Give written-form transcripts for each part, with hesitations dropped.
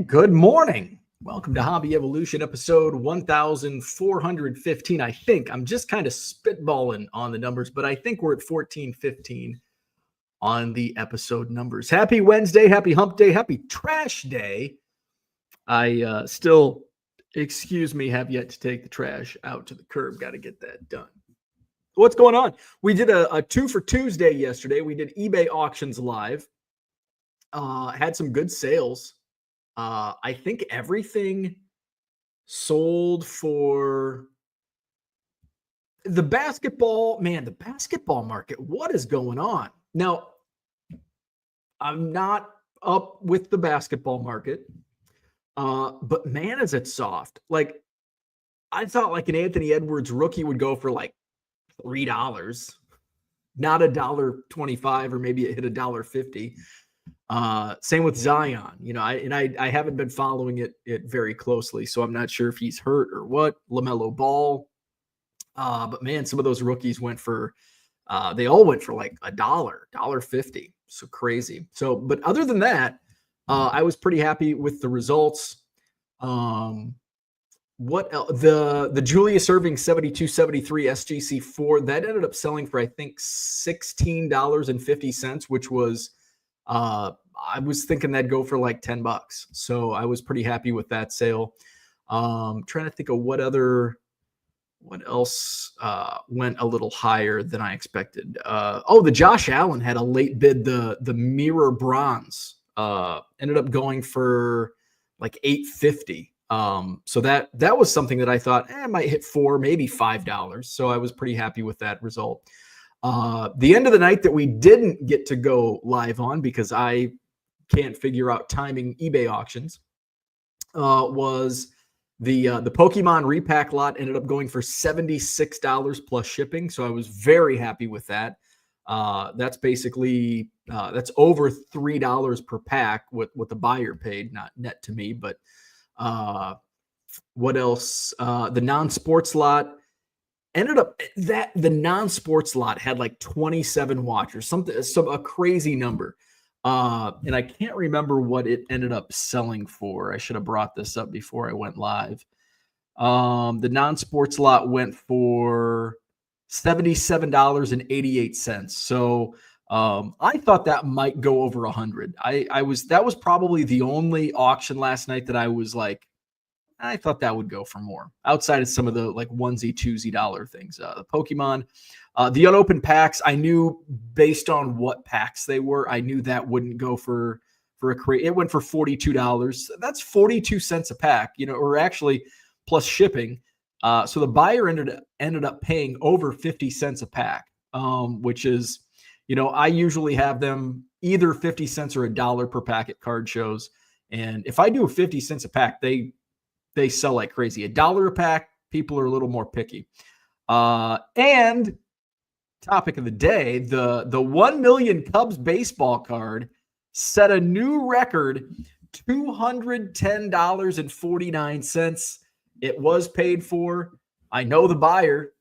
Good morning. Welcome to Hobby Evolution, episode 1415. I think I'm just kind of spitballing on the numbers, but I think we're at 1415 on the episode numbers. Happy Wednesday, happy hump day, happy trash day. I still, excuse me, have yet to take the trash out to the curb. Got to get that done. What's going on? We did a 2 for Tuesday yesterday. We did eBay auctions live. Had some good sales. I think everything sold for the basketball. Man, the basketball market, what is going on? Now, I'm not up with the basketball market, but man, is it soft. Like, I thought like an Anthony Edwards rookie would go for like $3, not $1.25, or maybe it hit $1.50. Same with Zion, I haven't been following it very closely, so I'm not sure if he's hurt or what. LaMelo Ball, but man, some of those rookies went for, they all went for like $1.50, so crazy. So, but other than that, I was pretty happy with the results. What else? The Julius Erving 7273 SGC4 that ended up selling for I think $16.50, which was. I was thinking that'd go for like $10. So I was pretty happy with that sale. Trying to think of what else went a little higher than I expected. The Josh Allen had a late bid, the mirror bronze, ended up going for like $8.50. So that was something that I thought might hit $4, maybe $5. So I was pretty happy with that result. The end of the night that we didn't get to go live on because I can't figure out timing eBay auctions was the Pokemon repack lot. Ended up going for $76 plus shipping. So I was very happy with that. That's basically that's over $3 per pack what the buyer paid, not net to me. But what else? The non-sports lot. Ended up that the non-sports lot had like 27 watchers, a crazy number. And I can't remember what it ended up selling for. I should have brought this up before I went live. The non-sports lot went for $77.88. So I thought that might go over 100. That was probably the only auction last night that I was like, I thought that would go for more outside of some of the like onesie, twosie dollar things. The Pokemon, the unopened packs, I knew based on what packs they were, I knew that wouldn't go for a crate. It went for $42. That's 42 cents a pack, or actually plus shipping. So the buyer ended up paying over 50 cents a pack, which is, I usually have them either 50 cents or $1 per pack at card shows. And if I do 50 cents a pack, they sell like crazy. $1 a pack, people are a little more picky. And topic of the day, the 1 million Cubs baseball card set a new record, $210.49. It was paid for. I know the buyer.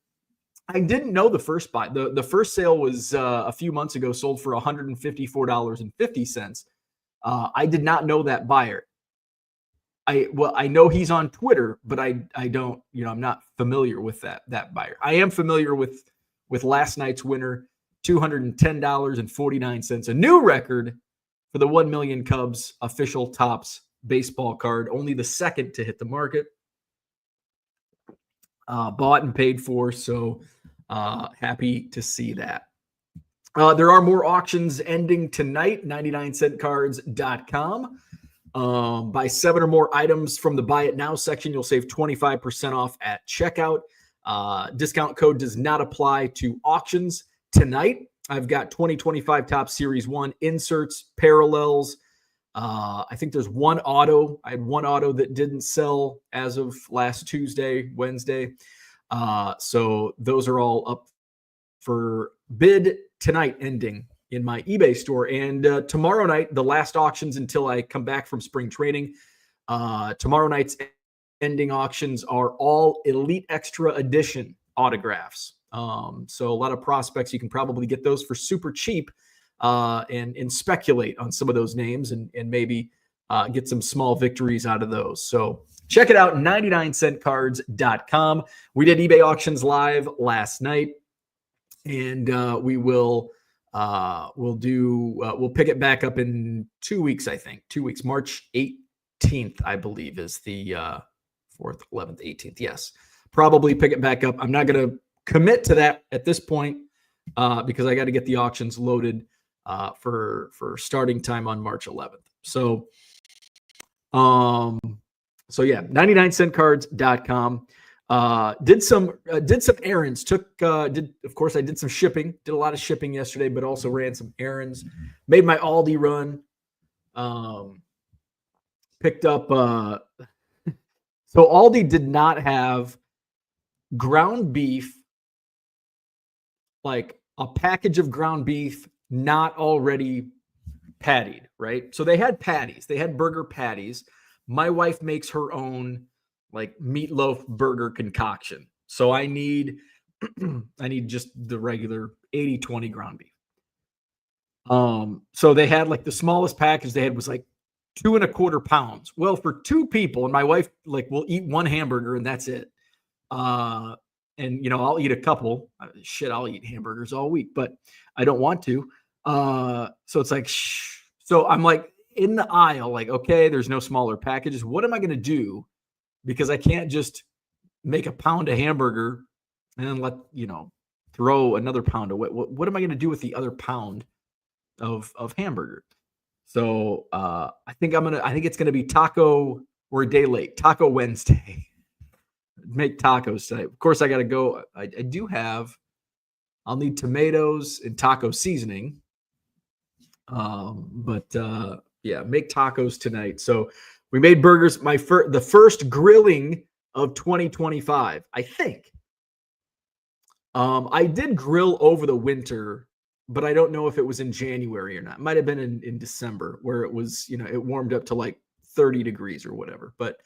I didn't know the first buy. The first sale was a few months ago, sold for $154.50. I did not know that buyer. I know he's on Twitter, but I don't, I'm not familiar with that buyer. I am familiar with last night's winner, $210.49, a new record for the 1 million Cubs official Topps baseball card, only the second to hit the market. Bought and paid for, so happy to see that. There are more auctions ending tonight, 99centcards.com. Buy 7 or more items from the Buy It Now section, you'll save 25% off at checkout. Discount code does not apply to auctions tonight. I've got 2025 Topps Series 1 inserts, parallels. I think there's one auto. I had one auto that didn't sell as of last Wednesday. So those are all up for bid tonight, ending in my eBay store. And tomorrow night, the last auctions until I come back from spring training. Tomorrow night's ending auctions are all Elite Extra Edition autographs. So a lot of prospects, you can probably get those for super cheap and speculate on some of those names and maybe get some small victories out of those. So check it out, 99centcards.com. We did eBay auctions live last night, and we'll pick it back up in 2 weeks, I think. 2 weeks, March 18th, I believe, is the 4th, 11th, 18th. Yes, probably pick it back up. I'm not going to commit to that at this point because I got to get the auctions loaded for starting time on March 11th. So yeah, 99centcards.com. Did some errands. Of course, I did some shipping. Did a lot of shipping yesterday, but also ran some errands. Made my Aldi run. Picked up. So Aldi did not have ground beef, like a package of ground beef not already pattied, right? So they had patties. They had burger patties. My wife makes her own like meatloaf burger concoction. So I need just the regular 80-20 ground beef. So they had like the smallest package they had was like 2.25 pounds. Well, for 2 people, and my wife like will eat 1 hamburger and that's it. And I'll eat a couple. I'll eat hamburgers all week, but I don't want to. So it's like, so I'm like in the aisle, like, okay, there's no smaller packages. What am I going to do? Because I can't just make a pound of hamburger and then throw another pound away. What am I going to do with the other pound of hamburger? So I think it's going to be taco. We're a day late. Taco Wednesday. Make tacos tonight. Of course, I got to go. I'll need tomatoes and taco seasoning. Make tacos tonight. So we made burgers. The first grilling of 2025, I think. I did grill over the winter, but I don't know if it was in January or not. It might have been in December, where it was, it warmed up to like 30 degrees or whatever. But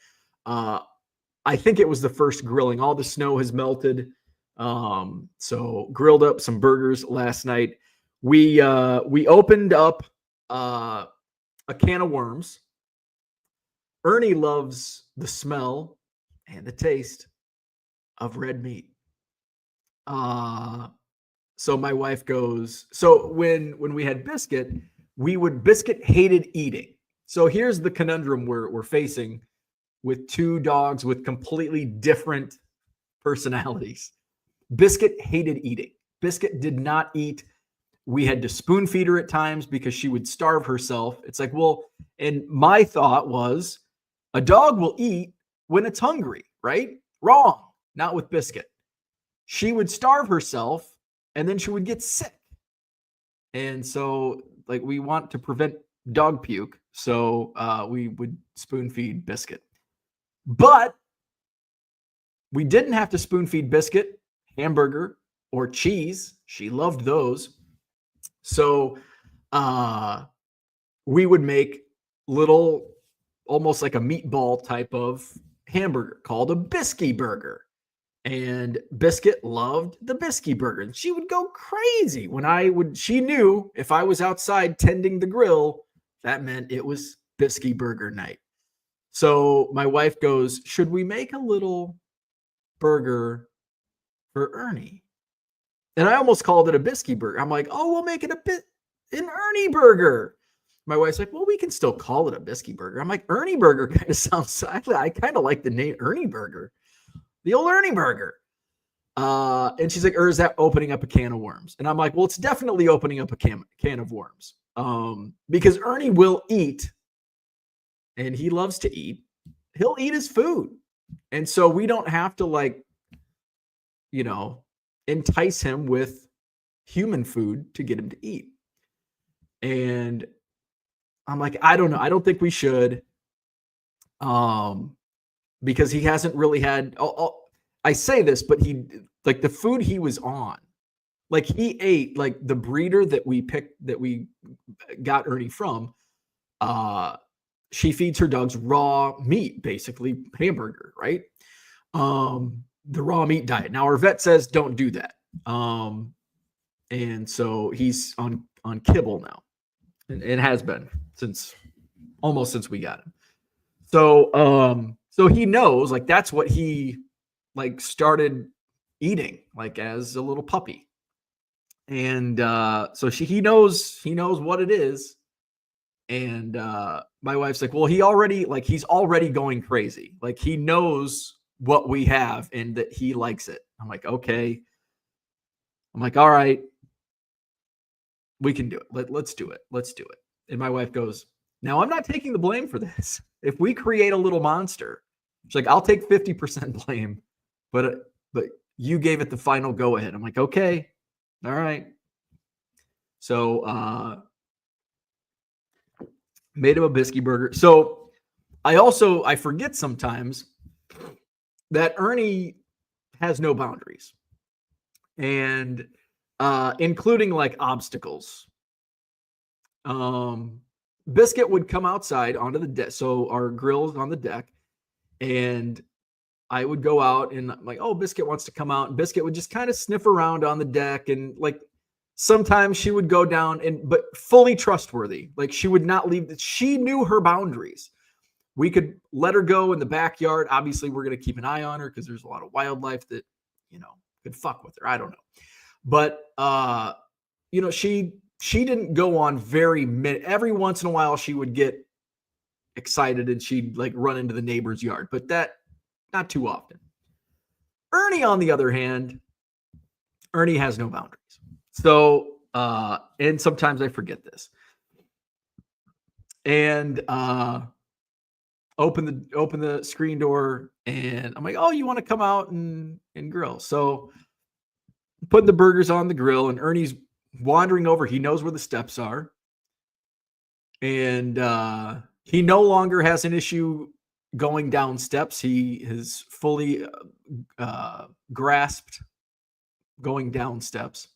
I think it was the first grilling. All the snow has melted. So grilled up some burgers last night. We opened up a can of worms. Ernie loves the smell and the taste of red meat. So my wife goes, so when we had Biscuit, Biscuit hated eating. So here's the conundrum we're facing with 2 dogs with completely different personalities. Biscuit hated eating. Biscuit did not eat. We had to spoon feed her at times because she would starve herself. It's like, well, and my thought was a dog will eat when it's hungry, right? Wrong. Not with Biscuit. She would starve herself and then she would get sick. And so like we want to prevent dog puke. So we would spoon feed Biscuit. But we didn't have to spoon feed Biscuit, hamburger, or cheese. She loved those. So we would make little, almost like a meatball type of hamburger called a Bisky burger. And Biscuit loved the Bisky burger. And she would go crazy she knew if I was outside tending the grill, that meant it was Bisky burger night. So my wife goes, should we make a little burger for Ernie? And I almost called it a Bisky burger. I'm like, oh, we'll make it an Ernie burger. My wife's like, well, we can still call it a Bisky burger. I'm like, Ernie burger kind of sounds, I kind of like the name Ernie burger. The old Ernie burger. And she's like, or is that opening up a can of worms? And I'm like, well, it's definitely opening up a can of worms. Because Ernie will eat, and he loves to eat. He'll eat his food. And so we don't have to entice him with human food to get him to eat. And I'm like, I don't know. I don't think we should. Because he hasn't really had, I say this, but the food he was on, like he ate, like the breeder that we got Ernie from, she feeds her dogs raw meat, basically hamburger, right? The raw meat diet. Now our vet says don't do that. And so he's on kibble now, and it has been since almost since we got him. So he knows, like, that's what he like started eating like as a little puppy. And so he knows what it is. And my wife's like, well, he's already going crazy. Like, he knows what we have and that he likes it. I'm like, okay. I'm like, all right, we can do it. Let's do it. Let's do it. And my wife goes, now I'm not taking the blame for this. If we create a little monster, she's like, I'll take 50% blame, but you gave it the final go ahead. I'm like, okay, all right. So made him a biscuit burger. So I forget sometimes that Ernie has no boundaries, and including like obstacles. Biscuit would come outside onto the deck. So our grill's on the deck, and I would go out and I'm like, oh, Biscuit wants to come out. And Biscuit would just kind of sniff around on the deck. And like, sometimes she would go down but fully trustworthy. Like, she would not leave. She knew her boundaries. We could let her go in the backyard. Obviously, we're going to keep an eye on her because there's a lot of wildlife that, could fuck with her. I don't know. But, she didn't go on every once in a while she would get excited and she'd like run into the neighbor's yard, but that not too often. Ernie, on the other hand, Ernie has no boundaries. So, and sometimes I forget this. And open the screen door, and I'm like, oh, you want to come out and grill? So putting the burgers on the grill, and Ernie's wandering over. He knows where the steps are. And he no longer has an issue going down steps. He has fully grasped going down steps.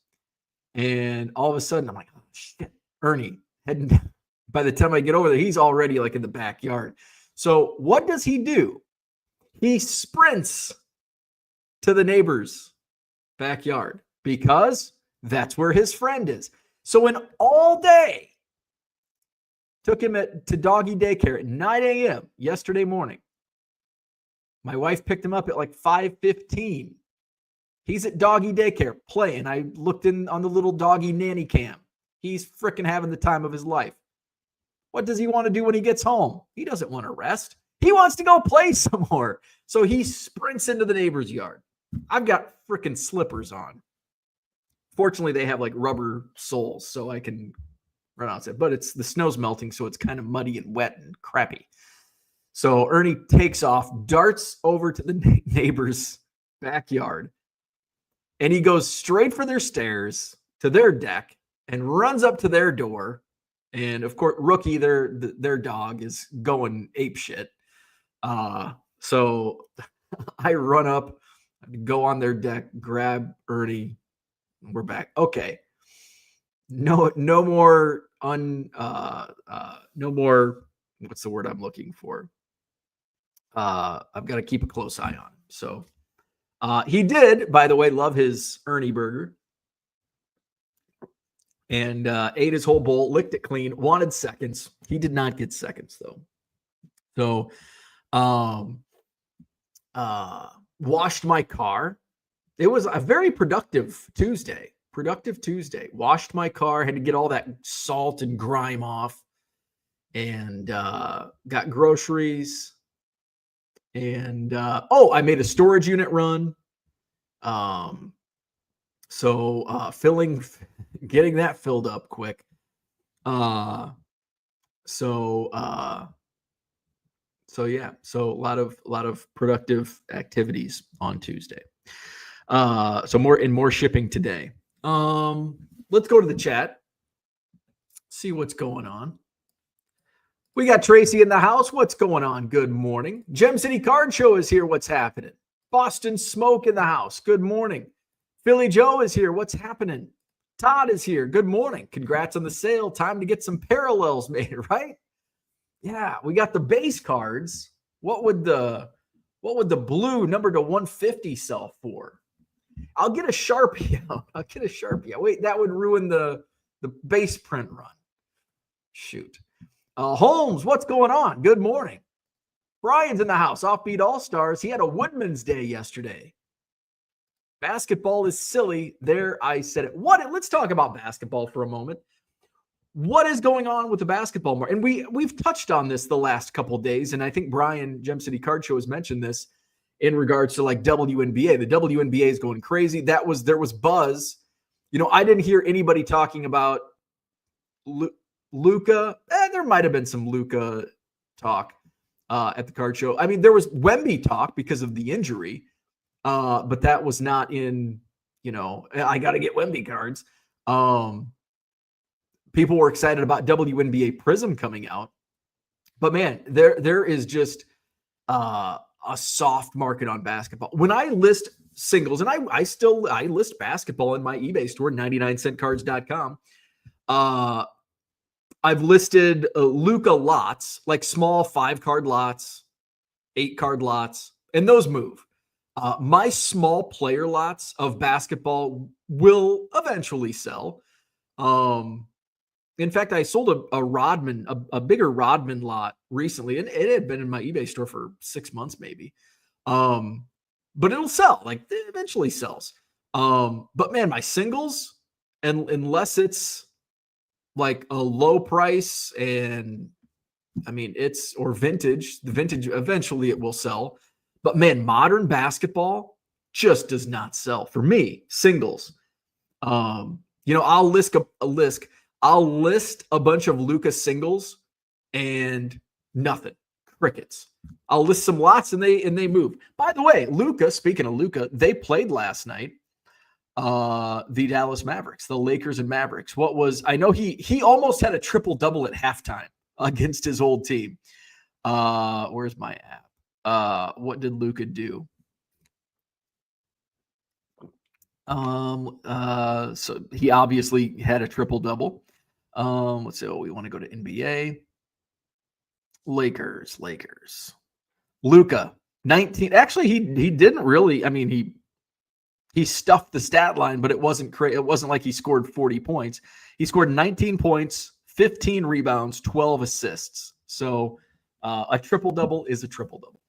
And all of a sudden, I'm like, oh, shit, Ernie. Heading. By the time I get over there, he's already like in the backyard. So what does he do? He sprints to the neighbor's backyard because that's where his friend is. So in all day, took him to doggy daycare at 9 a.m. yesterday morning. My wife picked him up at like 5:15. He's at doggy daycare playing. I looked in on the little doggy nanny cam. He's freaking having the time of his life. What does he want to do when he gets home? He doesn't want to rest. He wants to go play some more. So he sprints into the neighbor's yard. I've got freaking slippers on. Fortunately, they have like rubber soles so I can run outside. But the snow's melting, so it's kind of muddy and wet and crappy. So Ernie takes off, darts over to the neighbor's backyard, and he goes straight for their stairs to their deck and runs up to their door. And of course, Rookie, their dog, is going apeshit. So I run up, go on their deck, grab Ernie. We're back. Okay. No more no more. What's the word I'm looking for? I've got to keep a close eye on him. So he did, by the way, love his Ernie burger. And ate his whole bowl, licked it clean, wanted seconds. He did not get seconds, though. So washed my car. It was a very productive Tuesday. Washed my car, had to get all that salt and grime off. And got groceries. And I made a storage unit run. So getting that filled up quick. So yeah, so a lot of productive activities on Tuesday. So more shipping today. Let's go to the chat. See what's going on. We got Tracy in the house. What's going on? Good morning. Gem City Card Show is here. What's happening? Boston Smoke in the house. Good morning. Philly Joe is here. What's happening? Todd is here. Good morning. Congrats on the sale. Time to get some parallels made, right? Yeah, we got the base cards. What would the blue number to 150 sell for? I'll get a Sharpie out. Wait, that would ruin the base print run. Shoot. Holmes, what's going on? Good morning. Brian's in the house. Offbeat All-Stars. He had a Woodman's Day yesterday. Basketball is silly. There, I said it. Let's talk about basketball for a moment. What is going on with the basketball market? And we've touched on this the last couple of days, and I think Brian, Gem City Card Show, has mentioned this in regards to like WNBA. The WNBA is going crazy. There was buzz. I didn't hear anybody talking about Luka. There might have been some Luka talk at the card show. I mean, there was Wemby talk because of the injury, but that was not in, I got to get Wemby cards. People were excited about WNBA Prism coming out. But man, there is just a soft market on basketball. When I list singles, and I list basketball in my eBay store, 99centcards.com. I've listed Luka lots, like small 5-card lots, 8-card lots, and those move. My small player lots of basketball will eventually sell. In fact, I sold a Rodman, a bigger Rodman lot recently, and it had been in my eBay store for 6 months maybe. But it'll sell, like it eventually sells. But man, my singles, and unless it's like a low price and or vintage, the vintage eventually it will sell. But man, modern basketball just does not sell for me. Singles. I'll list a bunch of Luka singles and nothing. Crickets. I'll list some lots and they move. By the way, Luka, speaking of Luka, they played last night. The Dallas Mavericks, the Lakers and Mavericks. I know he almost had a triple-double at halftime against his old team. Where's my app? What did Luka do? So he obviously had a triple-double. Let's see. We want to go to NBA. Lakers. Luka, 19. Actually, he didn't really. I mean, he stuffed the stat line, but it wasn't It wasn't like he scored 40 points. He scored 19 points, 15 rebounds, 12 assists. So a triple-double is a triple-double.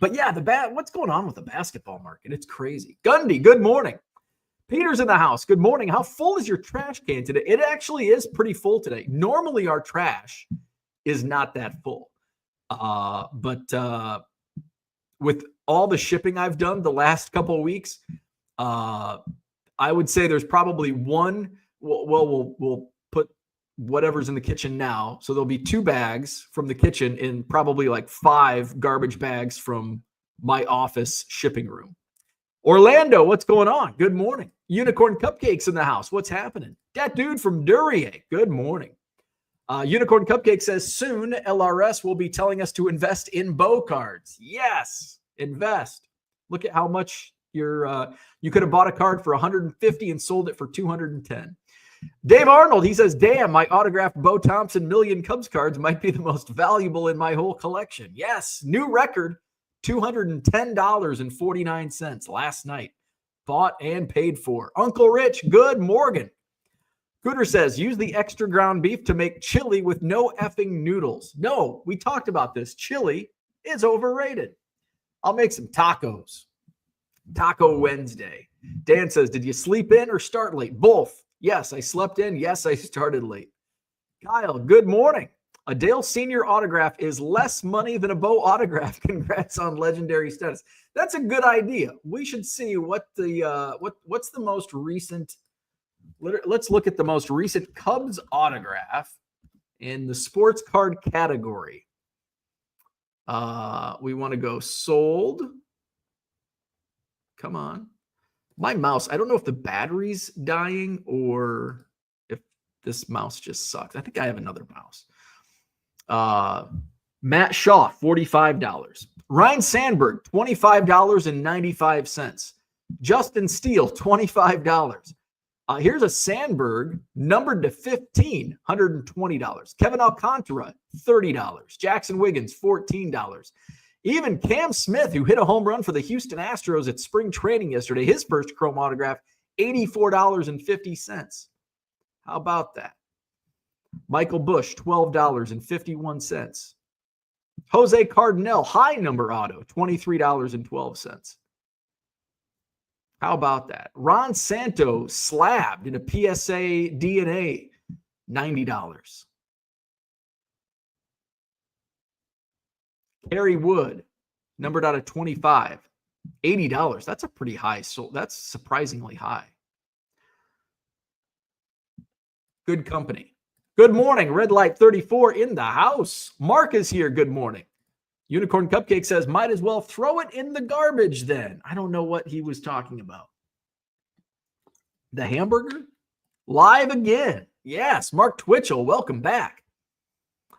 But yeah, what's going on with the basketball market? It's crazy. Gundy, good morning. Peter's in the house. Good morning. How full is your trash can today? It actually is pretty full today. Normally our trash is not that full. But with all the shipping I've done the last couple of weeks, I would say there's probably one. We'll put whatever's in the kitchen now. So there'll be 2 bags from the kitchen and probably like 5 garbage bags from my office shipping room. Orlando, what's going on? Good morning. Unicorn Cupcakes in the house. What's happening? That dude from Duryea. Good morning. Unicorn Cupcake says soon LRS will be telling us to invest in bow cards. Yes, invest. Look at how much you could have bought a card for $150 and sold it for $210. Dave Arnold, he says, damn, my autographed Bo Thompson Million Cubs cards might be the most valuable in my whole collection. Yes, new record, $210.49 last night. Bought and paid for. Uncle Rich, good morning. Cooter says, use the extra ground beef to make chili with no effing noodles. No, we talked about this. Chili is overrated. I'll make some tacos. Taco Wednesday. Dan says, did you sleep in or start late? Both. Yes, I slept in. Yes, I started late. Kyle, good morning. A Dale Senior autograph is less money than a Bo autograph. Congrats on legendary status. That's a good idea. We should see what's the most recent. Let's look at the most recent Cubs autograph in the sports card category. We want to go sold. Come on. My mouse, I don't know if the battery's dying or if this mouse just sucks. I think I have another mouse. Matt Shaw, $45. Ryan Sandberg, $25.95. Justin Steele, $25. Here's a Sandberg numbered to 15, $120. Kevin Alcantara, $30. Jackson Wiggins, $14. Even Cam Smith, who hit a home run for the Houston Astros at spring training yesterday, his first chrome autograph, $84.50. How about that? Michael Bush, $12.51. Jose Cardinal, high number auto, $23.12. How about that? Ron Santo, slabbed in a PSA DNA, $90. Harry Wood, numbered out of 25, $80. That's a pretty high. So that's surprisingly high. Good company. Good morning. Red Light 34 in the house. Mark is here. Good morning. Unicorn Cupcake says, might as well throw it in the garbage then. I don't know what he was talking about. The hamburger? Live again. Yes. Mark Twitchell, welcome back.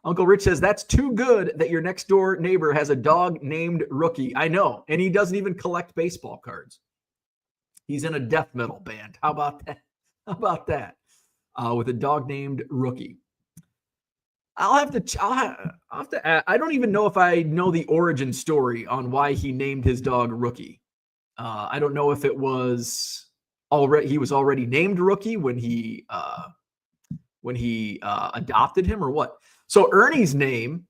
Uncle Rich says, that's too good that your next door neighbor has a dog named Rookie. I know. And he doesn't even collect baseball cards. He's in a death metal band. How about that? How about that? With a dog named Rookie. I'll have to add, I don't even know if I know the origin story on why he named his dog Rookie. I don't know if it was he was already named Rookie when he adopted him or what. So Ernie's name,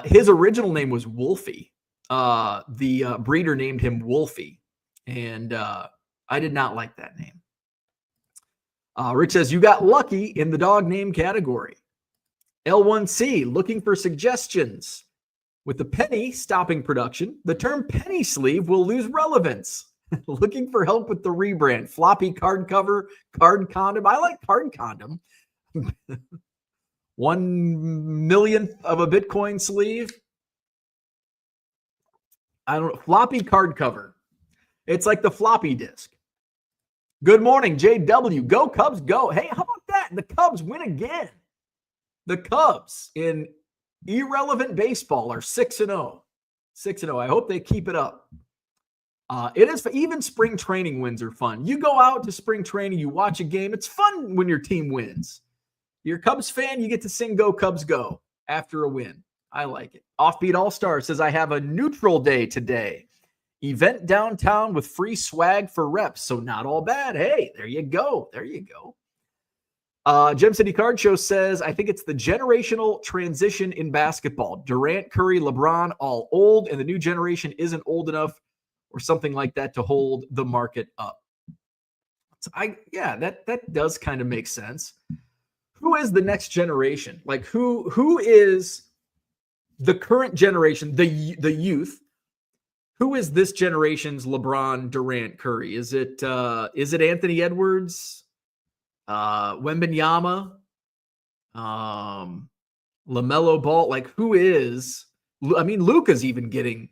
his original name was Wolfie. The breeder named him Wolfie, and I did not like that name. Rich says, you got lucky in the dog name category. L1C, looking for suggestions. With the penny stopping production, the term penny sleeve will lose relevance. Looking for help with the rebrand. Floppy card cover, card condom. I like card condom. 1/1,000,000th of a Bitcoin sleeve. I don't know. Floppy card cover. It's like the floppy disk. Good morning, JW. Go Cubs, go. Hey, how about that? The Cubs win again. The Cubs in irrelevant baseball are 6-0. 6-0. I hope they keep it up. It is even spring training wins are fun. You go out to spring training, you watch a game. It's fun when your team wins. You're a Cubs fan, you get to sing Go Cubs Go after a win. I like it. Offbeat All-Star says, I have a neutral day today. Event downtown with free swag for reps. So not all bad. Hey, there you go. There you go. Gem City Card Show says, I think it's the generational transition in basketball. Durant, Curry, LeBron, all old, and the new generation isn't old enough or something like that to hold the market up. So that does kind of make sense. Who is the next generation? Like who is the current generation, the youth? Who is this generation's LeBron, Durant, Curry? Is it Anthony Edwards, Wembanyama, LaMelo Ball? Like who is? I mean, Luka's even getting.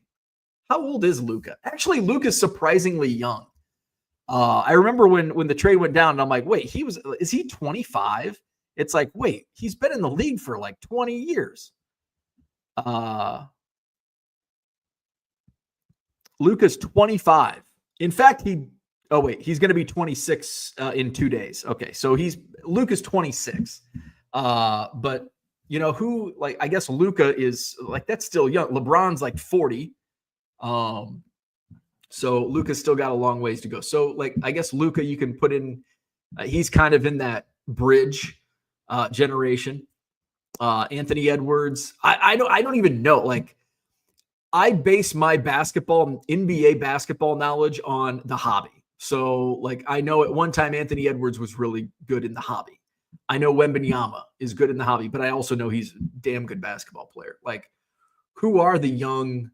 How old is Luka? Actually, Luka's surprisingly young. I remember when the trade went down, and I'm like, wait, is he 25? It's like, wait, he's been in the league for like 20 years. Luka's 25. In fact, he's going to be 26 in 2 days. Okay, so Luka's 26. But you know who? Like, I guess Luka is like that's still young. LeBron's like 40. So Luka's still got a long ways to go. So like, I guess Luka, you can put in. He's kind of in that bridge generation. Anthony Edwards. I don't even know. Like, I base my NBA basketball knowledge on the hobby. So like, I know at one time Anthony Edwards was really good in the hobby. I know Wembanyama is good in the hobby, but I also know he's a damn good basketball player. Like, who are the young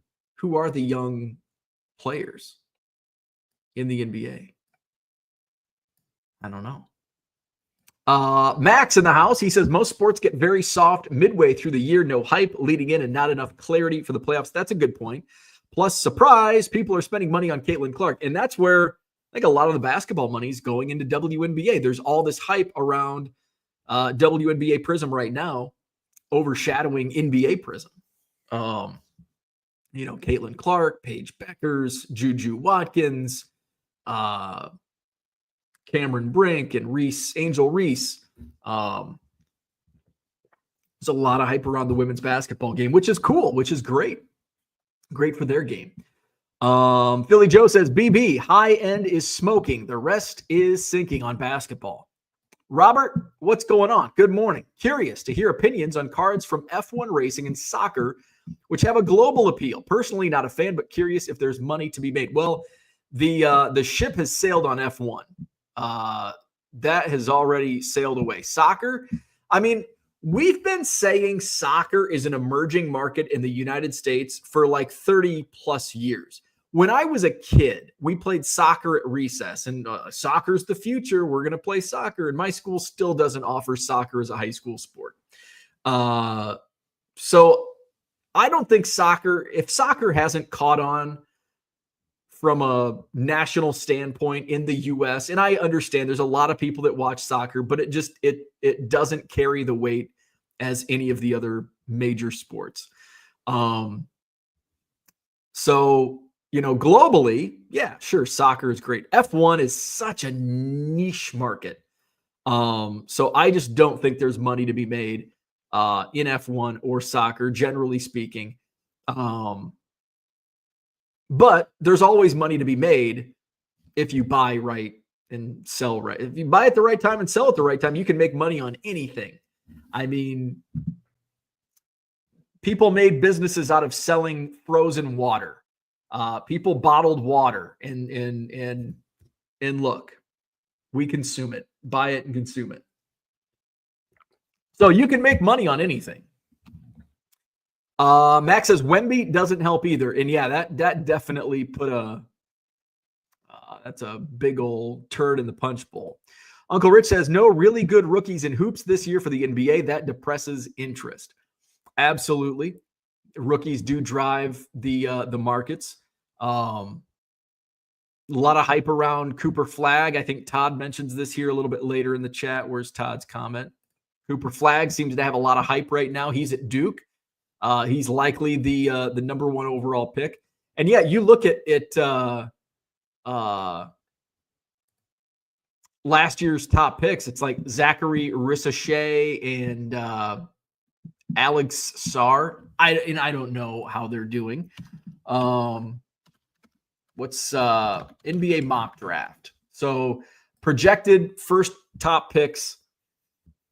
players in the NBA? I don't know. Max in the house. He says most sports get very soft midway through the year. No hype leading in and not enough clarity for the playoffs. That's a good point. Plus, surprise, people are spending money on Caitlin Clark. And that's where I think a lot of the basketball money is going into WNBA. There's all this hype around WNBA Prism right now, overshadowing NBA Prism. Caitlin Clark, Paige Beckers, Juju Watkins, Cameron Brink, and Angel Reese. There's a lot of hype around the women's basketball game, which is cool, which is great. Great for their game. Philly Joe says, BB, high end is smoking. The rest is sinking on basketball. Robert, what's going on? Good morning. Curious to hear opinions on cards from F1 racing and soccer, which have a global appeal. Personally, not a fan, but curious if there's money to be made. Well, the ship has sailed on F1. That has already sailed away. Soccer, I mean, we've been saying soccer is an emerging market in the United States for like 30 plus years. When I was a kid, we played soccer at recess, and soccer's the future. We're going to play soccer. And my school still doesn't offer soccer as a high school sport. So I don't think if soccer hasn't caught on from a national standpoint in the US, and I understand there's a lot of people that watch soccer, but it doesn't carry the weight as any of the other major sports. So, globally, yeah, sure, soccer is great. F1 is such a niche market. So I just don't think there's money to be made in F1 or soccer, generally speaking. But there's always money to be made if you buy right and sell right. If you buy at the right time and sell at the right time, you can make money on anything. I mean, people made businesses out of selling frozen water. People bottled water, and look, we consume it, buy it, and consume it. So you can make money on anything. Max says Wemby doesn't help either, and yeah, that definitely put that's a big old turd in the punch bowl. Uncle Rich says no really good rookies in hoops this year for the NBA. That depresses interest. Absolutely, rookies do drive the markets. A lot of hype around Cooper Flagg. I think Todd mentions this here a little bit later in the chat. Where's Todd's comment? Cooper Flagg seems to have a lot of hype right now. He's at Duke. He's likely the number one overall pick. And yeah, you look at last year's top picks. It's like Zachary Rissache and Alex Sarr. I don't know how they're doing. What's NBA mock draft? So projected first top picks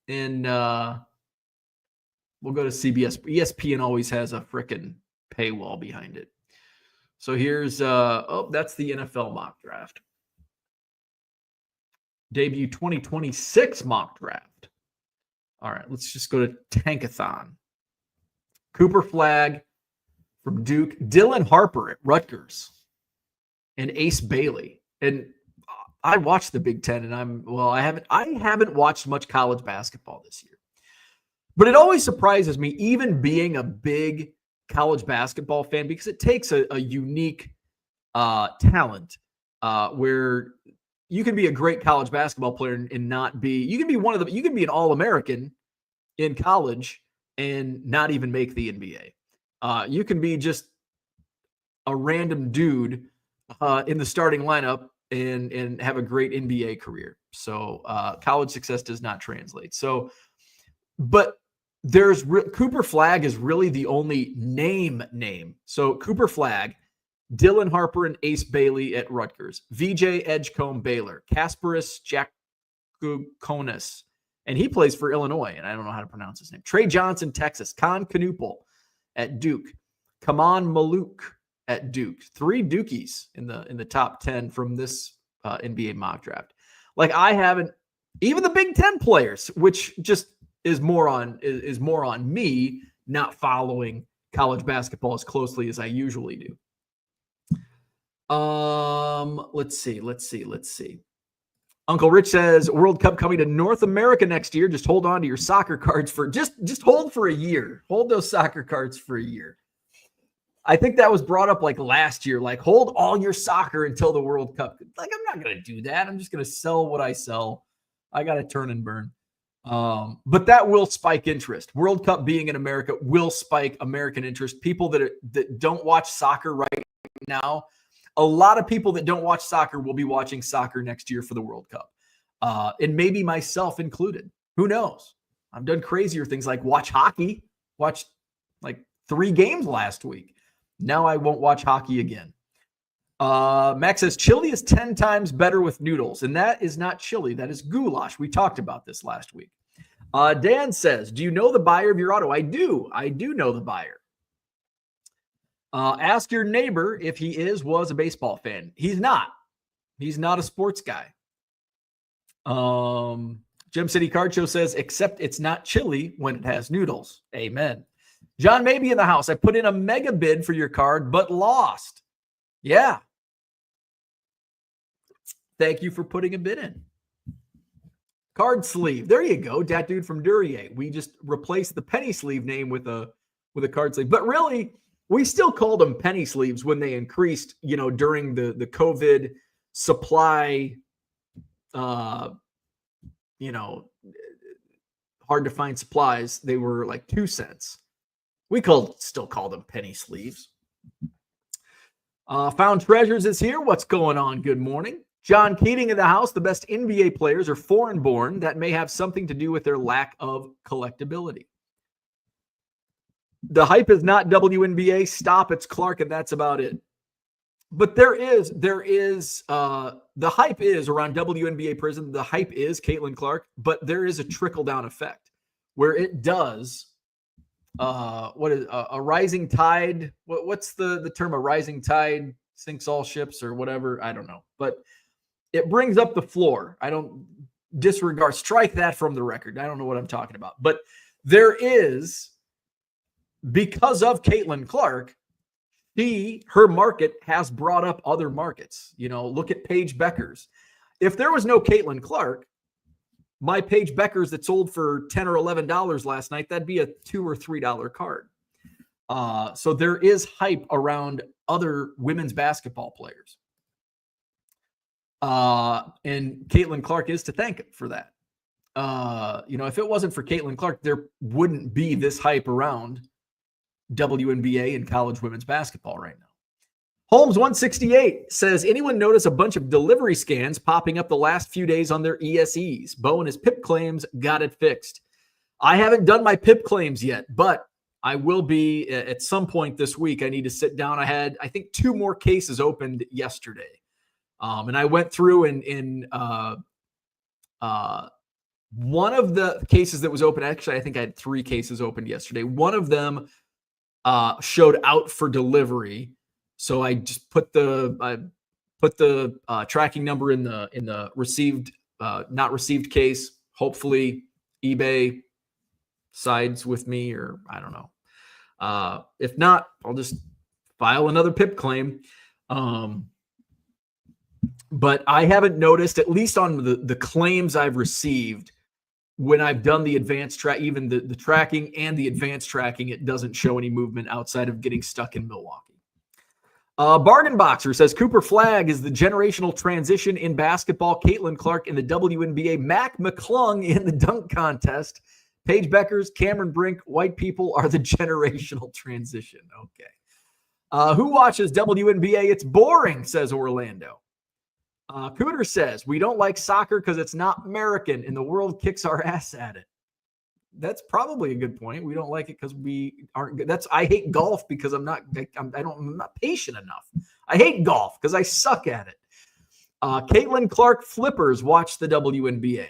in we'll go to CBS. ESPN always has a frickin' paywall behind it. So here's that's the NFL mock draft. Debut 2026 mock draft. All right, let's just go to Tankathon. Cooper Flagg from Duke, Dylan Harper at Rutgers, and Ace Bailey. And I watched the Big Ten, and I haven't watched much college basketball this year. But it always surprises me, even being a big college basketball fan, because it takes a unique talent where you can be a great college basketball player and not be. You can be you can be an All-American in college and not even make the NBA. You can be just a random dude in the starting lineup and have a great NBA career. So college success does not translate. So, but Cooper Flagg is really the only name. So Cooper Flagg, Dylan Harper, and Ace Bailey at Rutgers, VJ Edgecombe Baylor, Kasparis Jakukonis, and he plays for Illinois, and I don't know how to pronounce his name. Trey Johnson, Texas, Con Knuppel at Duke, Kaman Maluk at Duke. 3 Dukies in the top 10 from this NBA mock draft. Like, I haven't, even the Big Ten players, which just is more on me not following college basketball as closely as I usually do. Let's see. Uncle Rich says World Cup coming to North America next year. Just hold on to your soccer cards for just hold for a year. Hold those soccer cards for a year. I think that was brought up like last year, like hold all your soccer until the World Cup. Like, I'm not going to do that. I'm just going to sell what I sell. I got to turn and burn. But that will spike interest. World Cup being in America will spike American interest. People that don't watch soccer right now, a lot of people that don't watch soccer will be watching soccer next year for the World Cup. And maybe myself included. Who knows? I've done crazier things like watch hockey, watched like 3 games last week. Now I won't watch hockey again. Max says chili is 10 times better with noodles, and that is not chili. That is goulash. We talked about this last week. Dan says, do you know the buyer of your auto? I do. I do know the buyer. Ask your neighbor if he was a baseball fan. He's not. He's not a sports guy. Gem City Card Show says, except it's not chili when it has noodles. Amen. John Maybe in the house. I put in a mega bid for your card, but lost. Yeah. Thank you for putting a bid in. Card sleeve. There you go. Dat dude from Duryea. We just replaced the penny sleeve name with a card sleeve. But really, we still called them penny sleeves when they increased, during the COVID supply, hard to find supplies. They were like 2 cents. We still call them penny sleeves. Found Treasures is here. What's going on? Good morning. John Keating in the house. The best NBA players are foreign born. That may have something to do with their lack of collectability. The hype is not WNBA. Stop. It's Clark, and that's about it. But there is the hype is around WNBA prison. The hype is Caitlin Clark, but there is a trickle down effect where it does. What is a rising tide? What's the term? A rising tide sinks all ships or whatever. I don't know, but it brings up the floor. I don't disregard, strike that from the record. I don't know what I'm talking about, but there is, because of Caitlin Clark, her market has brought up other markets. Look at Paige Beckers. If there was no Caitlin Clark, my Paige Beckers that sold for $10 or $11 last night, that'd be a $2 or $3 card. So there is hype around other women's basketball players. And Caitlin Clark is to thank for that. If it wasn't for Caitlin Clark, there wouldn't be this hype around WNBA and college women's basketball right now. Holmes 168 says, anyone notice a bunch of delivery scans popping up the last few days on their ESEs? Bo and his PIP claims got it fixed. I haven't done my PIP claims yet, but I will be at some point this week. I need to sit down. I had, I think, 2 more cases opened yesterday. And I went through in one of the cases that was open. Actually, I think I had 3 cases opened yesterday. One of them showed out for delivery. So I just put the tracking number in the received, not received case. Hopefully eBay sides with me, or I don't know. If not, I'll just file another PIP claim. But I haven't noticed, at least on the claims I've received, when I've done the advanced track, even the tracking and the advanced tracking, it doesn't show any movement outside of getting stuck in Milwaukee. Bargain Boxer says Cooper Flagg is the generational transition in basketball. Caitlin Clark in the WNBA. Mac McClung in the dunk contest. Paige Beckers, Cameron Brink, white people are the generational transition. Okay. Who watches WNBA? It's boring, says Orlando. Cooter says, we don't like soccer because it's not American and the world kicks our ass at it. That's probably a good point. We don't like it because we aren't good. I hate golf because I'm not patient enough. I hate golf because I suck at it. Caitlin Clark flippers watch the WNBA.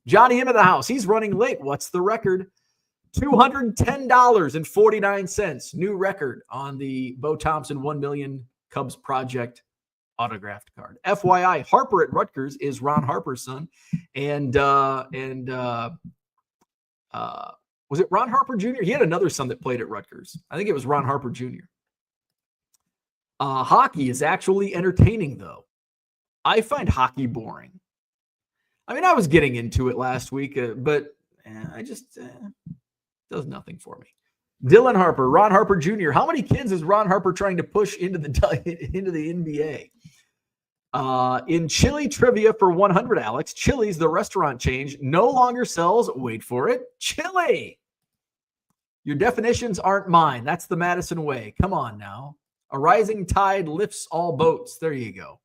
Johnny into the house. He's running late. What's the record? $210.49. New record on the Bo Thompson 1 million Cubs project autographed card. FYI, Harper at Rutgers is Ron Harper's son. And was it Ron Harper Jr.? He had another son that played at Rutgers. I think it was Ron Harper Jr. Hockey is actually entertaining, though. I find hockey boring. I mean, I was getting into it last week, but I just does nothing for me. Dylan Harper, Ron Harper Jr. How many kids is Ron Harper trying to push into the NBA? In Chili trivia for 100, Alex, Chili's, the restaurant chain, no longer sells, wait for it, chili. Your definitions aren't mine. That's the Madison way. Come on now. A rising tide lifts all boats. There you go.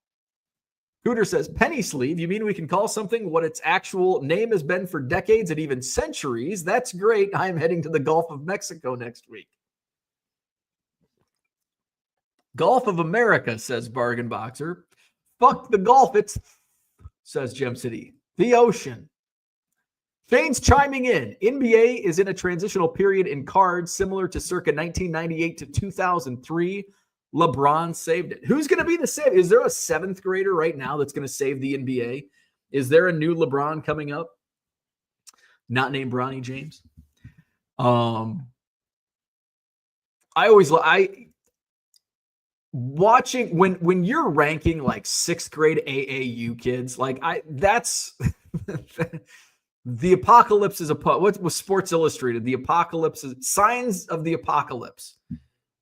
Cooter says, penny sleeve. You mean we can call something what its actual name has been for decades and even centuries? That's great. I'm heading to the Gulf of Mexico next week. Golf of America, says Bargain Boxer. Fuck the golf, it's, says Gem City. The ocean. Shane's chiming in. NBA is in a transitional period in cards similar to circa 1998 to 2003. LeBron saved it. Who's going to be the save? Is there a seventh grader right now that's going to save the NBA? Is there a new LeBron coming up? Not named Bronny James. Watching when you're ranking like sixth grade AAU kids, that's the apocalypse is what was Sports Illustrated? The apocalypse is signs of the apocalypse.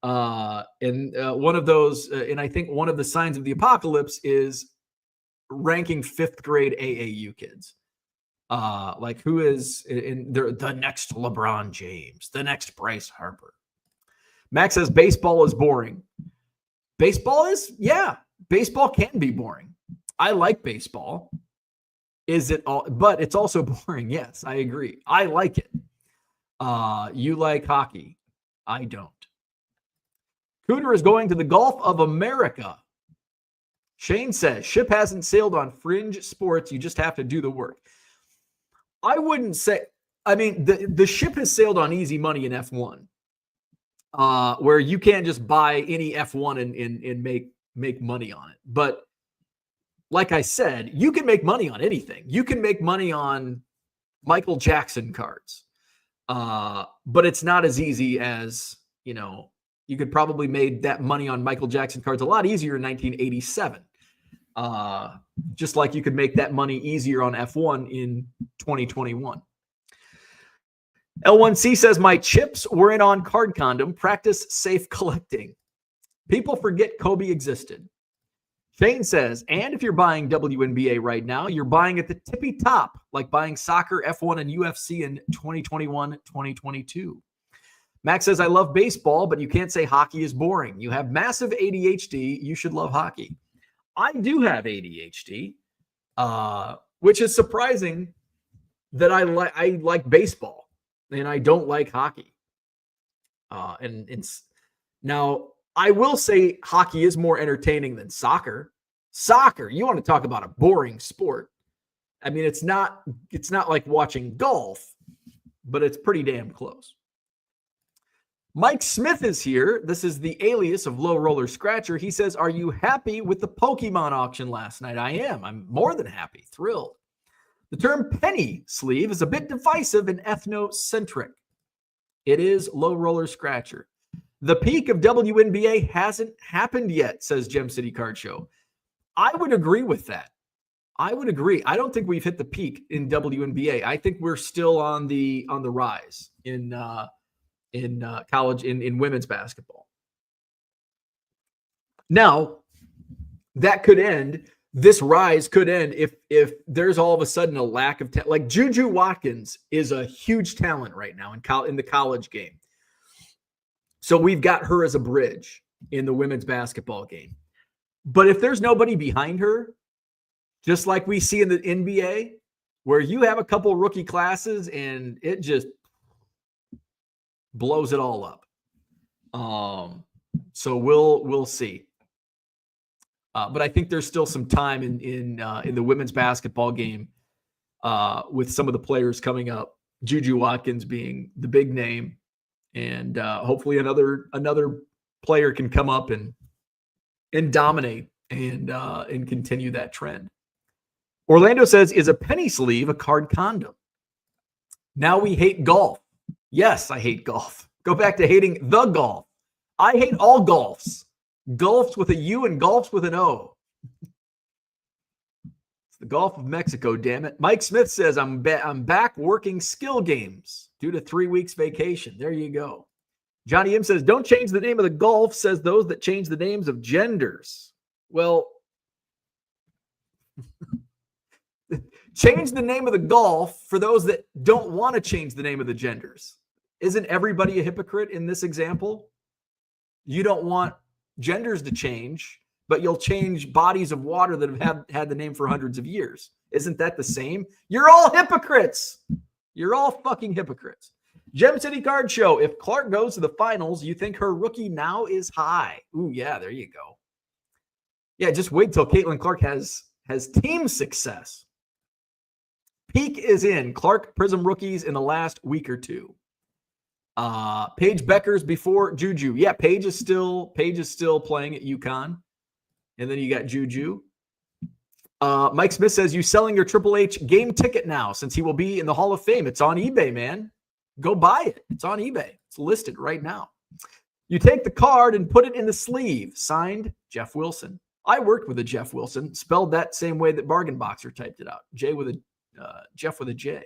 And one of those, and I think one of the signs of the apocalypse is ranking fifth grade AAU kids. Who is in the next LeBron James, the next Bryce Harper. Max says baseball is boring. Baseball can be boring. I like baseball. Is it all? But it's also boring. Yes, I agree. I like it. You like hockey. I don't. Cooter is going to the Gulf of America. Shane says, ship hasn't sailed on fringe sports. You just have to do the work. I wouldn't say, the ship has sailed on easy money in F1, where you can't just buy any F1 and make money on it. But like I said, you can make money on anything. You can make money on Michael Jackson cards. But it's not as easy as, you could probably made that money on Michael Jackson cards a lot easier in 1987. Just like you could make that money easier on F1 in 2021. L1C says, my chips were in on card condom. Practice safe collecting. People forget Kobe existed. Shane says, and if you're buying WNBA right now, you're buying at the tippy top, like buying soccer, F1, and UFC in 2021, 2022. Max says, I love baseball, but you can't say hockey is boring. You have massive ADHD. You should love hockey. I do have ADHD, which is surprising that I like baseball and I don't like hockey. Now I will say hockey is more entertaining than soccer. Soccer, you want to talk about a boring sport. It's not like watching golf, but it's pretty damn close. Mike Smith is here. This is the alias of Low Roller Scratcher. He says, are you happy with the Pokemon auction last night? I am. I'm more than happy. Thrilled. The term penny sleeve is a bit divisive and ethnocentric. It is Low Roller Scratcher. The peak of WNBA hasn't happened yet, says Gem City Card Show. I would agree with that. I would agree. I don't think we've hit the peak in WNBA. I think we're still on the rise in college, in women's basketball. Now, that could end. This rise could end if there's all of a sudden a lack of talent. Like Juju Watkins is a huge talent right now in the college game. So we've got her as a bridge in the women's basketball game. But if there's nobody behind her, just like we see in the NBA, where you have a couple rookie classes and it just blows it all up. So we'll see. But I think there's still some time in the women's basketball game with some of the players coming up. Juju Watkins being the big name, and hopefully another player can come up and dominate and continue that trend. Orlando says, is a penny sleeve a card condom? Now we hate golf. Yes, I hate golf. Go back to hating the golf. I hate all golfs. Golfs with a U and golfs with an O. It's the Gulf of Mexico, damn it. Mike Smith says, I'm back working skill games due to 3 weeks vacation. There you go. Johnny M says, don't change the name of the golf, says those that change the names of genders. Well, change the name of the golf for those that don't want to change the name of the genders. Isn't everybody a hypocrite in this example? You don't want genders to change, but you'll change bodies of water that have had the name for hundreds of years. Isn't that the same? You're all hypocrites. You're all fucking hypocrites. Gem City Card Show. If Clark goes to the finals, you think her rookie now is high? Ooh, yeah, there you go. Yeah, just wait till Caitlin Clark has team success. Peak is in. Clark Prism rookies in the last week or two. Paige Becker's before Juju. Yeah, Paige is still playing at UConn. And then you got Juju. Mike Smith says, you selling your Triple H game ticket now since he will be in the Hall of Fame. It's on eBay, man. Go buy it. It's on eBay. It's listed right now. You take the card and put it in the sleeve. Signed, Jeff Wilson. I worked with a Jeff Wilson, spelled that same way that Bargain Boxer typed it out. Jeff with a J.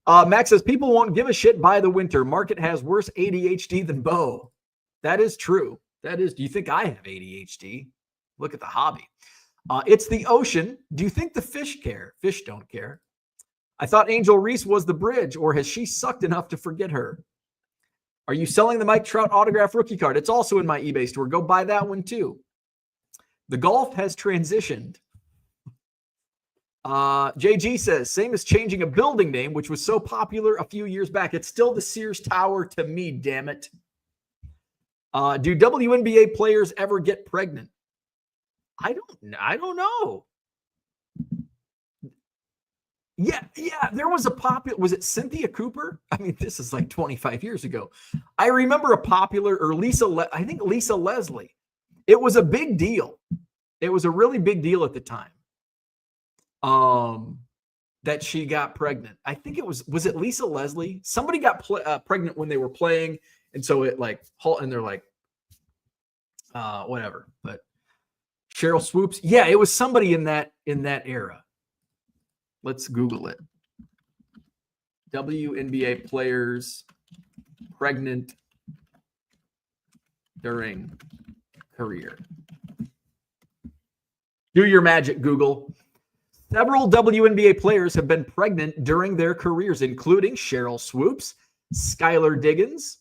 Max says, people won't give a shit by the winter. Market has worse ADHD than Bo. That is true. Do you think I have ADHD? Look at the hobby. It's the ocean. Do you think the fish care? Fish don't care. I thought Angel Reese was the bridge, or has she sucked enough to forget her? Are you selling the Mike Trout autograph rookie card? It's also in my eBay store. Go buy that one too. The golf has transitioned. JG says, same as changing a building name, which was so popular a few years back. It's still the Sears Tower to me, damn it. Do WNBA players ever get pregnant? I don't know. Yeah, there was a popular, was it Cynthia Cooper? I mean, this is like 25 years ago. I remember a popular, or I think Lisa Leslie. It was a big deal. It was a really big deal at the time. That she got pregnant. I think it was it Lisa Leslie? Somebody got pregnant when they were playing, and so it like, and they're like, whatever. But Cheryl Swoops, yeah, it was somebody in that era. Let's Google it. WNBA players pregnant during career. Do your magic, Google. Several WNBA players have been pregnant during their careers, including Cheryl Swoops, Skylar Diggins,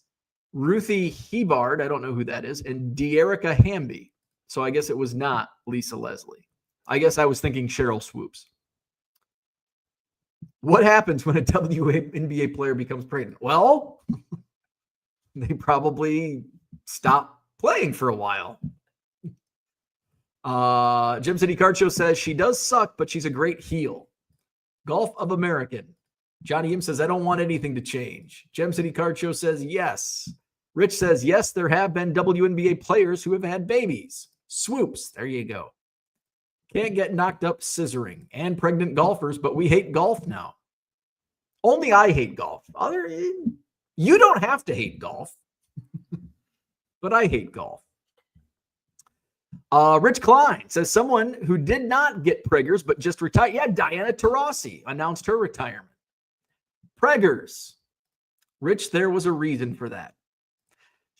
Ruthie Hebard, I don't know who that is, and De'Erica Hamby. So I guess it was not Lisa Leslie. I guess I was thinking Cheryl Swoops. What happens when a WNBA player becomes pregnant? Well, they probably stop playing for a while. Gem City Card Show says she does suck, but she's a great heel. Golf of American. Johnny M says, I don't want anything to change. Gem City Card Show says, yes. Rich says, yes, there have been WNBA players who have had babies. Swoops. There you go. Can't get knocked up scissoring. And pregnant golfers, but we hate golf now. Only I hate golf. You don't have to hate golf. But I hate golf. Rich Klein says, someone who did not get preggers, but just retired. Yeah, Diana Taurasi announced her retirement. Preggers. Rich, there was a reason for that.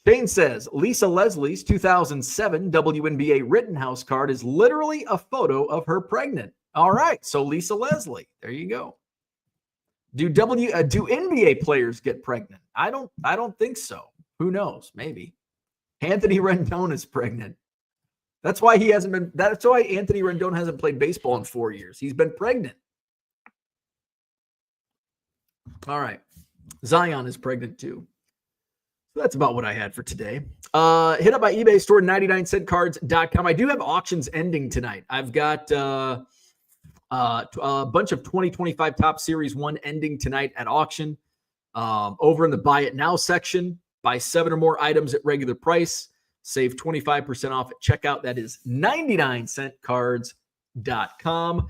Shane says, Lisa Leslie's 2007 WNBA Rittenhouse card is literally a photo of her pregnant. All right, so Lisa Leslie, there you go. Do NBA players get pregnant? I don't think so. Who knows? Maybe. Anthony Rendon is pregnant. That's why Anthony Rendon hasn't played baseball in 4 years. He's been pregnant. All right. Zion is pregnant too. So that's about what I had for today. Hit up my eBay store, 99centcards.com. I do have auctions ending tonight. I've got a bunch of 2025 Top Series 1 ending tonight at auction. Over in the Buy It Now section, buy 7 or more items at regular price. Save 25% off at checkout. That is 99centcards.com.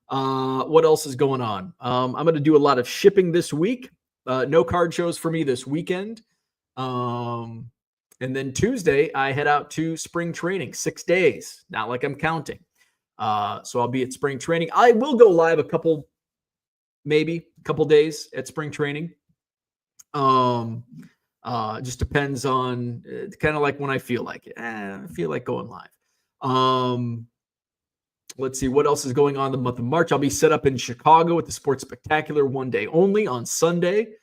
What else is going on? I'm going to do a lot of shipping this week. No card shows for me this weekend. And then Tuesday, I head out to spring training, 6 days. Not like I'm counting. So I'll be at spring training. I will go live a couple days at spring training. Just depends on kind of like when I feel like it. I feel like going live. Let's see what else is going on the month of March. I'll be set up in Chicago at the Sports Spectacular one day only on Sunday.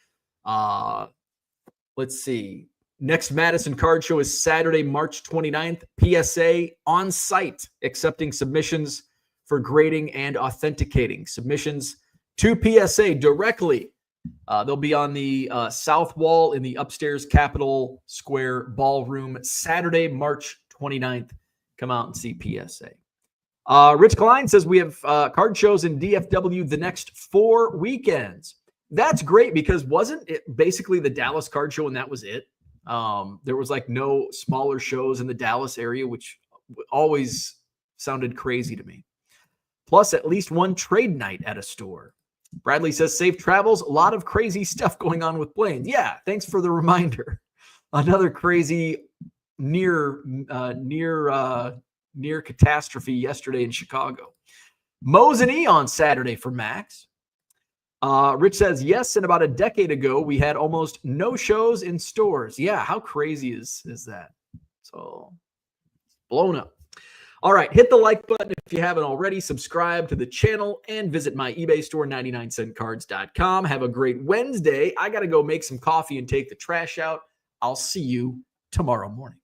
Let's see. Next Madison Card Show is Saturday, March 29th. PSA on site, accepting submissions for grading and authenticating. Submissions to PSA directly They'll be on the south wall in the upstairs Capitol Square Ballroom Saturday, March 29th. Come out and see PSA. Rich Klein says we have card shows in DFW the next 4 weekends. That's great because wasn't it basically the Dallas card show and that was it? There was like no smaller shows in the Dallas area, which always sounded crazy to me. Plus at least one trade night at a store. Bradley says safe travels. A lot of crazy stuff going on with planes. Yeah, thanks for the reminder. Another crazy near catastrophe yesterday in Chicago. Moe's and E on Saturday for Max. Rich says, yes, and about a decade ago, we had almost no shows in stores. Yeah, how crazy is that? So, blown up. All right, hit the like button if you haven't already. Subscribe to the channel and visit my eBay store, 99centcards.com. Have a great Wednesday. I got to go make some coffee and take the trash out. I'll see you tomorrow morning.